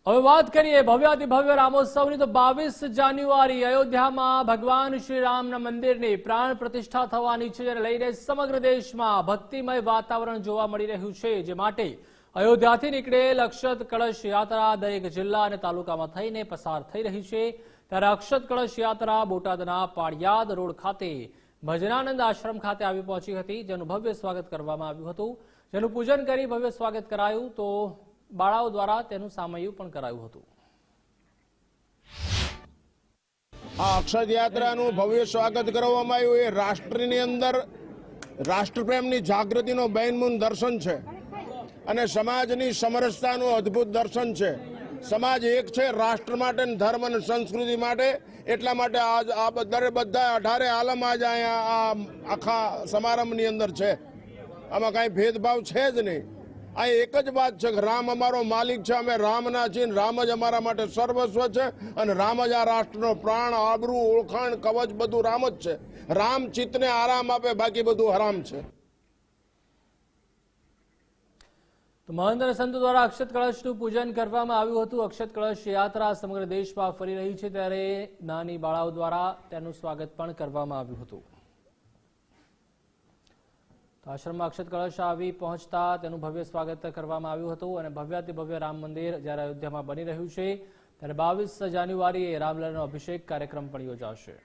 હવે વાત કરીએ ભવ્યાતિ ભવ્ય રામોત્સવની તો 22 જાન્યુઆરી અયોધ્યામાં ભગવાન શ્રી રામના મંદિરની પ્રાણ પ્રતિષ્ઠા થવાની છે, જેને લઈને સમગ્ર દેશમાં ભક્તિમય વાતાવરણ જોવા મળી રહ્યું છે। જે માટે અયોધ્યાથી નીકળેલ અક્ષત કળશ યાત્રા દરેક જિલ્લા અને તાલુકામાં થઈને પસાર થઈ રહી છે। ત્યારે અક્ષત કળશ યાત્રા બોટાદના પાળિયાદ રોડ ખાતે ભજનાનંદ આશ્રમ ખાતે આવી પહોંચી હતી, જેનું ભવ્ય સ્વાગત કરવામાં આવ્યું હતું, જેનું પૂજન કરી ભવ્ય સ્વાગત કરાયું તો બાળાઓ દ્વારા તેનું સામૈયું પણ કરાયું હતું। આ અક્ષત યાત્રાનું ભવ્ય સ્વાગત કરવામાં આવ્યું એ રાષ્ટ્રની અંદર રાષ્ટ્રપ્રેમની જાગૃતિનો બેનમૂન દર્શન છે અને સમાજની સમરસતાનું અદ્ભુત દર્શન છે। સમાજ એક છે રાષ્ટ્ર માટે, ધર્મ અને સંસ્કૃતિ માટે, એટલા માટે આજ આ બધા 18 આલમ આજ અહીંયા આ આખા સમારંભની અંદર છે। આમાં કાંઈ ભેદભાવ છે જ નહીં। આ એક જ વાત છે કે રામ અમારો માલિક છે, અમે રામના છીએ, રામ જ અમારા માટે સર્વસ્વ છે અને રામ જ આ રાષ્ટ્રનો પ્રાણ, આબરૂ, ઓળખાણ, કવચ બધું રામ જ છે। રામ ચિત્તને આરામ આપે, બાકી બધું હરામ છે। તો મહંત અને સંતો દ્વારા અક્ષત કળશનું પૂજન કરવામાં આવ્યું હતું। અક્ષત કળશ યાત્રા સમગ્ર દેશમાં ફરી રહી છે, ત્યારે નાની બાળાઓ દ્વારા તેનું સ્વાગત પણ કરવામાં આવ્યું હતું। તો આશ્રમમાં અક્ષત કળશ આવી પહોંચતા તેનું ભવ્ય સ્વાગત કરવામાં આવ્યું હતું અને ભવ્યાતિ ભવ્ય રામ મંદિર જ્યારે અયોધ્યામાં બની રહ્યું છે, ત્યારે 22 જાન્યુઆરીએ રામલલ્લાનો અભિષેક કાર્યક્રમ પણ યોજાશે।